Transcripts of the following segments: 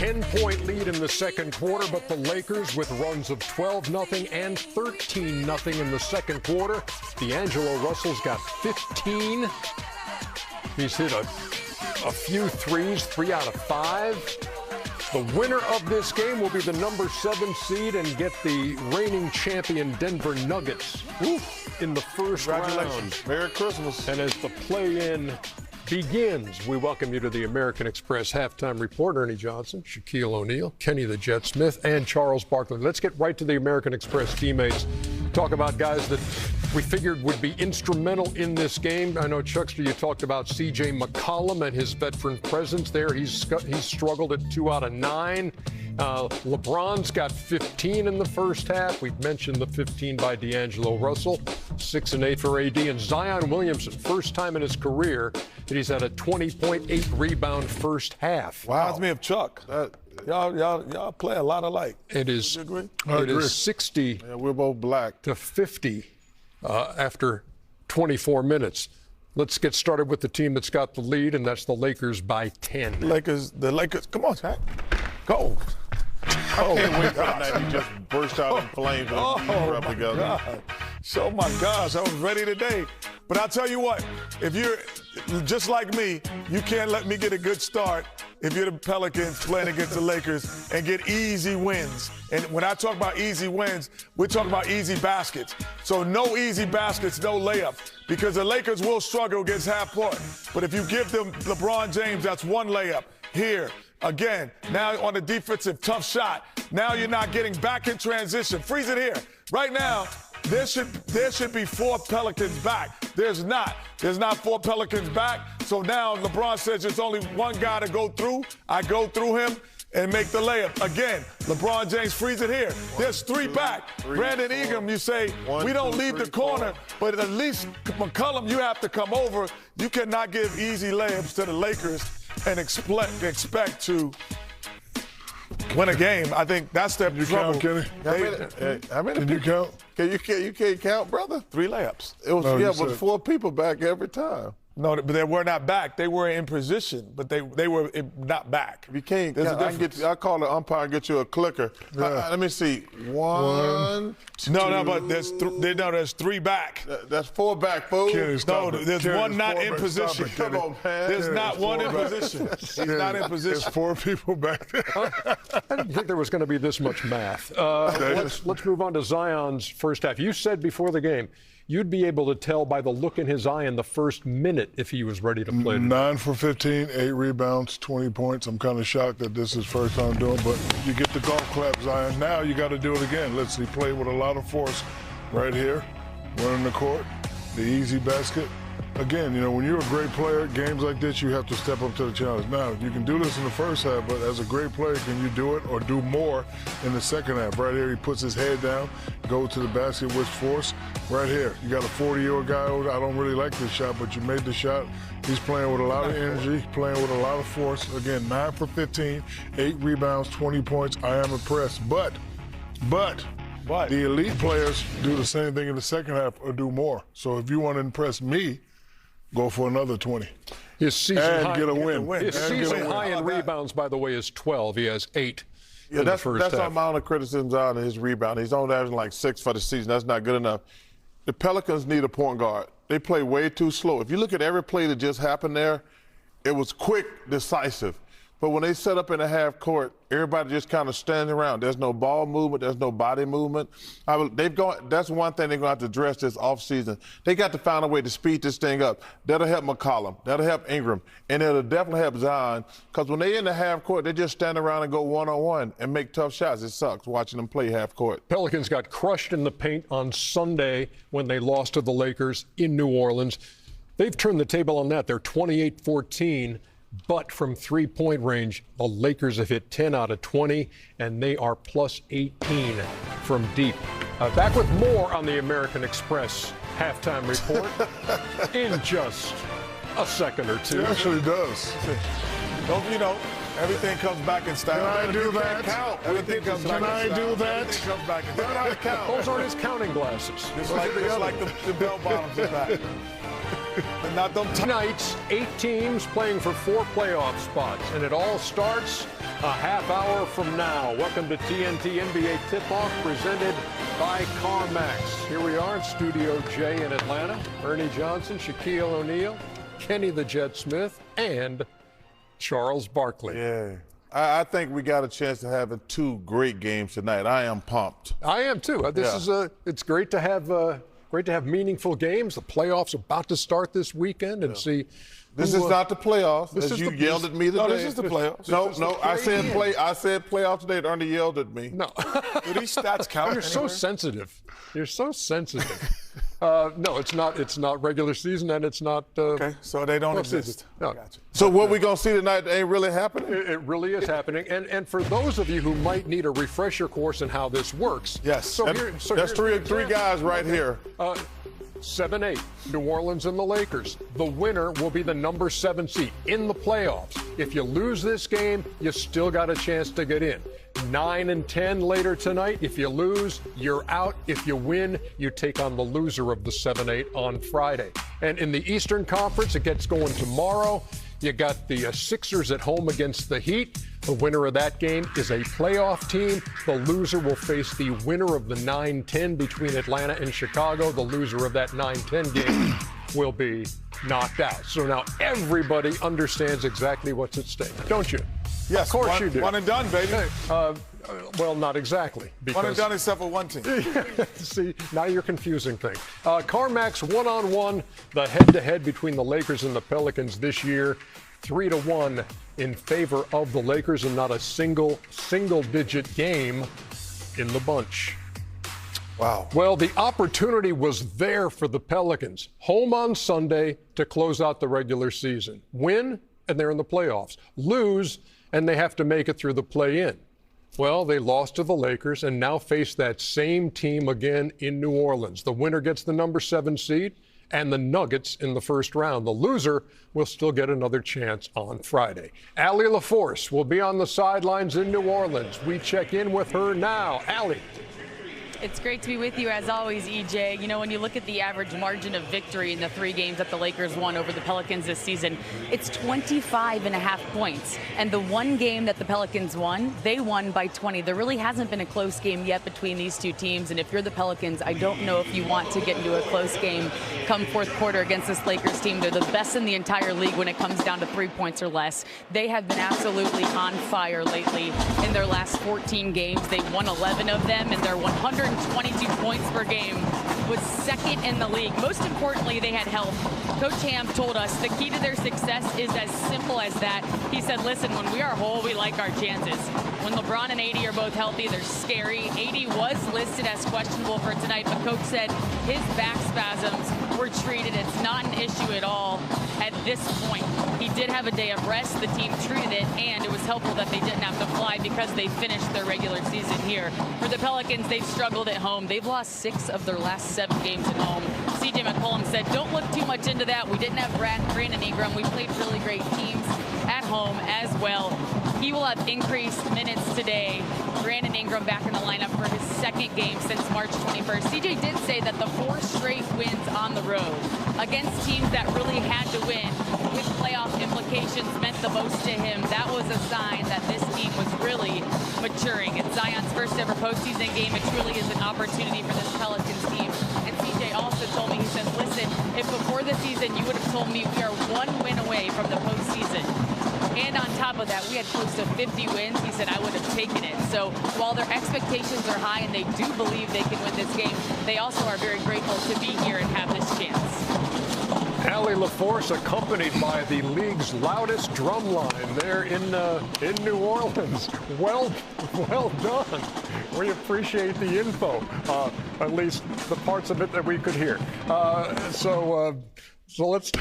10-point lead in the second quarter, but the Lakers with runs of 12-0 and 13-0 in the second quarter. D'Angelo Russell's got 15. He's hit a few threes, 3 out of 5. The winner of this game will be the number 7 seed and get the reigning champion Denver Nuggets in the first round. Merry Christmas. And as the play-in begins, we welcome you to the American Express Halftime Report. Ernie Johnson, Shaquille O'Neal, Kenny the Jet Smith, and Charles Barkley. Let's get right to the American Express teammates. Talk about guys that we figured would be instrumental in this game. I know, Chuckster, you talked about C.J. McCollum and his veteran presence there. He's struggled at 2 out of 9. LeBron's got 15 in the first half. We've mentioned the 15 by D'Angelo Russell, 6 and 8 for AD. And Zion Williamson, first time in his career that he's had a 20.8 rebound first half. Reminds me of Chuck. Y'all play a lot alike. It is. You agree? It is 60. Yeah, we're both black. To 50 after 24 minutes. Let's get started with the team that's got the lead, and that's the Lakers by 10. The Lakers. Come on, Jack. Go. I can't wait for the night he just burst out in flames and we rub together. God. So, my gosh, I was ready today. But I'll tell you what, if you're just like me, you can't let me get a good start if you're the Pelicans playing against the Lakers and get easy wins. And when I talk about easy wins, we're talking about easy baskets. So no easy baskets, no layups, because the Lakers will struggle against half court. But if you give them LeBron James, that's one layup. Here, again, now on the defensive, tough shot. Now you're not getting back in transition. Freeze it here. Right now, there should be 4 Pelicans back. There's not. There's not 4 Pelicans back. So now LeBron says there's only one guy to go through. I go through him and make the layup. Again, LeBron James, freeze it here. There's 3 back. Brandon Ingram, you say, we don't leave the corner, but at least McCollum, you have to come over. You cannot give easy layups to the Lakers and expect to win a game. I think that's their trouble. Count, Kenny? How many? Can you count? You can't count, brother? 3 layups. It was but 4 people back every time. No, but they were not back. They were in position, but they were not back. You can't. I call the umpire and get you a clicker. Yeah. Let me see. 1, 2. No, but there's 3 back. That's 4 back, fool. There's one not in position. Come on, man. There's not one in position. He's not in position. There's 4 people back there. I didn't think there was going to be this much math. Let's move on to Zion's first half. You said before the game you'd be able to tell by the look in his eye in the first minute if he was ready to play. 9 for 15, 8 rebounds, 20 points. I'm kind of shocked that this is first time doing, but you get the golf clap, Zion. Now you got to do it again. Let's see, play with a lot of force right here, running the court, the easy basket. Again, when you're a great player, games like this, you have to step up to the challenge. Now, you can do this in the first half, but as a great player, can you do it or do more in the second half? Right here, he puts his head down, goes to the basket with force. Right here, you got a 40-year-old guy over. I don't really like this shot, but you made the shot. He's playing with a lot of energy, playing with a lot of force. Again, 9 for 15, 8 rebounds, 20 points. I am impressed. But the elite players do the same thing in the second half or do more. So if you want to impress me, go for another 20. His season high, get a win. His season high in rebounds, by the way, is 12. He has 8 in the first half. That's my only criticism on his rebound. He's only averaging like 6 for the season. That's not good enough. The Pelicans need a point guard. They play way too slow. If you look at every play that just happened there, it was quick, decisive. But when they set up in the half court, everybody just kind of stands around. There's no ball movement. There's no body movement. That's one thing they're going to have to address this offseason. They got to find a way to speed this thing up. That'll help McCollum. That'll help Ingram. And it'll definitely help Zion, because when they're in the half court, they just stand around and go one-on-one and make tough shots. It sucks watching them play half court. Pelicans got crushed in the paint on Sunday when they lost to the Lakers in New Orleans. They've turned the table on that. They're 28-14. But from three-point range, the Lakers have hit 10 out of 20, and they are plus 18 from deep. Back with more on the American Express halftime report in just a second or two. It actually does. Everything comes back in style. Can I do that? Everything comes back in style. Can I do that? Everything comes back in style. Those aren't his counting glasses. Just like the bell bottoms are back. And not them Tonight's 8 teams playing for 4 playoff spots, and it all starts a half hour from now. Welcome to TNT NBA Tip-Off presented by CarMax. Here we are in Studio J in Atlanta. Ernie Johnson, Shaquille O'Neal, Kenny the Jet Smith, and Charles Barkley. Yeah. I think we got a chance to have 2 great games tonight. I am pumped. I am too. It's great to have meaningful games. The playoffs are about to start this weekend, and see. This is not the playoffs. As you yelled at me today. No, this is the playoffs. No, I said playoffs today, and Ernie yelled at me. No. Do these stats count? You're so sensitive. You're so sensitive. No, it's not. It's not regular season, and it's not. Okay, so they don't exist. No. Gotcha. So what we gonna see tonight ain't really happening? It really is happening. And for those of you who might need a refresher course in how this works. Yes. That's three guys right here. 7-8, New Orleans and the Lakers. The winner will be the number 7 seed in the playoffs. If you lose this game, you still got a chance to get in. 9 and 10 later tonight. If you lose, you're out. If you win, you take on the loser of the 7-8 on Friday. And in the Eastern Conference, it gets going tomorrow. You got the Sixers at home against the Heat. The winner of that game is a playoff team. The loser will face the winner of the 9-10 between Atlanta and Chicago. The loser of that 9-10 game will be knocked out. So now everybody understands exactly what's at stake, don't you? Yes, of course you do. One and done, baby. Well, not exactly. One and done except for one team. See, now you're confusing things. CarMax one-on-one, the head-to-head between the Lakers and the Pelicans this year, 3-1 in favor of the Lakers, and not a single-digit game in the bunch. Wow. Well, the opportunity was there for the Pelicans. Home on Sunday to close out the regular season. Win, and they're in the playoffs. Lose, and they have to make it through the play-in. Well, they lost to the Lakers and now face that same team again in New Orleans. The winner gets the number 7 seed and the Nuggets in the first round. The loser will still get another chance on Friday. Allie LaForce will be on the sidelines in New Orleans. We check in with her now. Allie. It's great to be with you as always, EJ. You know, when you look at the average margin of victory in the 3 games that the Lakers won over the Pelicans this season, it's 25.5 points. And the 1 game that the Pelicans won, they won by 20. There really hasn't been a close game yet between these 2 teams. And if you're the Pelicans, I don't know if you want to get into a close game come fourth quarter against this Lakers team. They're the best in the entire league when it comes down to 3 points or less. They have been absolutely on fire lately in their last 14 games. They won 11 of them, and they're 122 points per game, was 2nd in the league. Most importantly, they had health. Coach Ham told us the key to their success is as simple as that. He said, listen, when we are whole, we like our chances. When LeBron and AD are both healthy, they're scary. AD was listed as questionable for tonight, but Coach said his back spasms were treated. It's not an issue at all at this point. He did have a day of rest. The team treated it, and it was helpful that they didn't have to fly because they finished their regular season here. For the Pelicans, they've struggled at home. They've lost 6 of their last 7 games at home. CJ McCollum said, don't look too much into that. We didn't have Brandon Ingram. We played really great teams at home as well. He will have increased minutes today. Brandon Ingram back in the lineup for his 2nd game since March 21st. CJ did say that the 4 straight wins on the road against teams that really had to win with playoff implications meant the most to him. That was a sign that this team was really maturing. It's Zion's first ever postseason game. It truly is an opportunity for this Pelicans team. And CJ also told me, he said, listen, if before the season you would have told me we are 1 win away from the postseason, and on top of that, we had close to 50 wins, he said, I would have taken it. So while their expectations are high and they do believe they can win this game, they also are very grateful to be here and have this chance. Allie LaForce, accompanied by the league's loudest drum line there in New Orleans. Well done. We appreciate the info, at least the parts of it that we could hear. So let's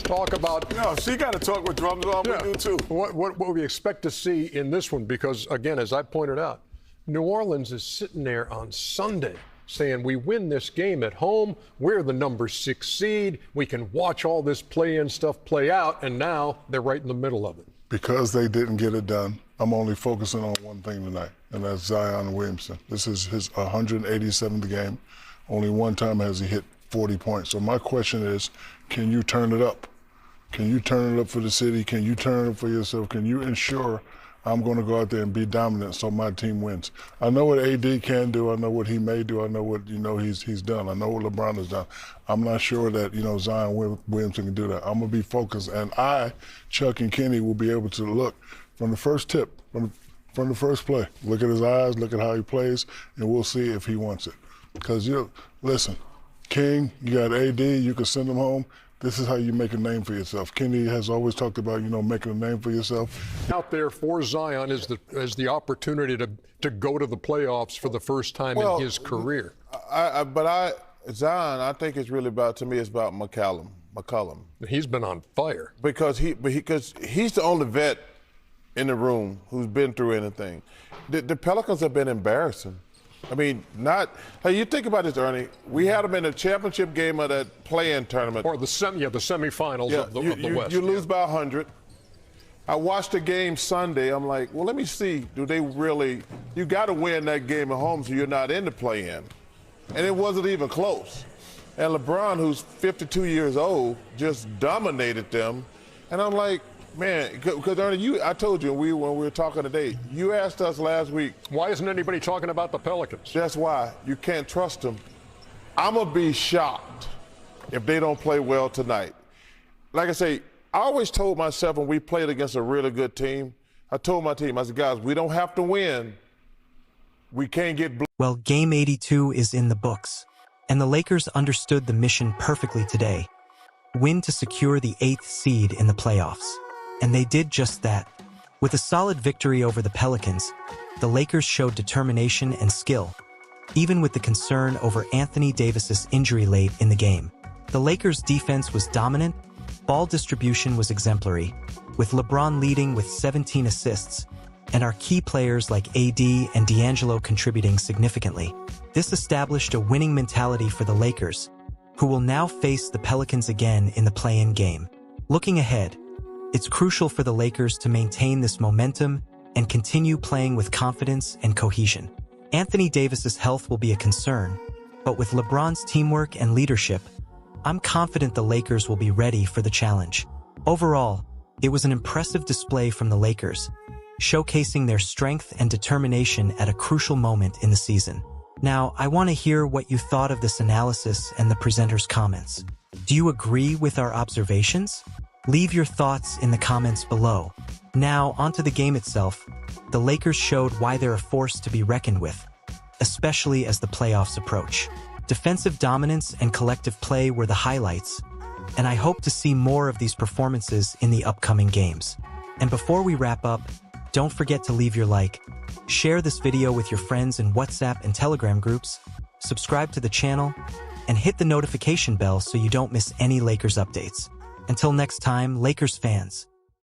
talk about. No, she got to talk with drums on. We do too. What we expect to see in this one, because again, as I pointed out, New Orleans is sitting there on Sunday saying we win this game at home, we're the number 6 seed, we can watch all this play-in stuff play out, and now they're right in the middle of it. Because they didn't get it done, I'm only focusing on one thing tonight, and that's Zion Williamson. This is his 187th game. Only 1 time has he hit 40 points. So my question is, can you turn it up? Can you turn it up for the city? Can you turn it up for yourself? Can you ensure I'm going to go out there and be dominant so my team wins. I know what AD can do. I know what he may do. I know what, he's done. I know what LeBron has done. I'm not sure that, Zion Williamson can do that. I'm going to be focused. And Chuck and Kenny will be able to look from the first tip, from the first play. Look at his eyes, look at how he plays, and we'll see if he wants it. Because, listen, King, you got AD, you can send him home. This is how you make a name for yourself. Kenny has always talked about, making a name for yourself. Out there for Zion is the opportunity to go to the playoffs for the first time in his career. Zion, I think it's really about, to me, it's about McCollum. He's been on fire. Because he's the only vet in the room who's been through anything. The Pelicans have been embarrassing. I mean, you think about this, Ernie. We had them in a championship game of that play-in tournament. Or the semifinals of the West. You lose by 100. I watched the game Sunday. I'm like, well, let me see. Do they really? You got to win that game at home so you're not in the play-in. And it wasn't even close. And LeBron, who's 52 years old, just dominated them. And I'm like, man, because Ernie, I told you when we were talking today, you asked us last week. Why isn't anybody talking about the Pelicans? That's why. You can't trust them. I'm going to be shocked if they don't play well tonight. Like I say, I always told myself when we played against a really good team, I told my team, I said, guys, we don't have to win. We can't get blown. Well, Game 82 is in the books, and the Lakers understood the mission perfectly today. Win to secure the 8th seed in the playoffs. And they did just that. With a solid victory over the Pelicans, the Lakers showed determination and skill, even with the concern over Anthony Davis's injury late in the game. The Lakers' defense was dominant, ball distribution was exemplary, with LeBron leading with 17 assists, and our key players like AD and D'Angelo contributing significantly. This established a winning mentality for the Lakers, who will now face the Pelicans again in the play-in game. Looking ahead, it's crucial for the Lakers to maintain this momentum and continue playing with confidence and cohesion. Anthony Davis's health will be a concern, but with LeBron's teamwork and leadership, I'm confident the Lakers will be ready for the challenge. Overall, it was an impressive display from the Lakers, showcasing their strength and determination at a crucial moment in the season. Now, I want to hear what you thought of this analysis and the presenters' comments. Do you agree with our observations? Leave your thoughts in the comments below. Now, onto the game itself. The Lakers showed why they're a force to be reckoned with, especially as the playoffs approach. Defensive dominance and collective play were the highlights, and I hope to see more of these performances in the upcoming games. And before we wrap up, don't forget to leave your like, share this video with your friends in WhatsApp and Telegram groups, subscribe to the channel, and hit the notification bell so you don't miss any Lakers updates. Until next time, Lakers fans.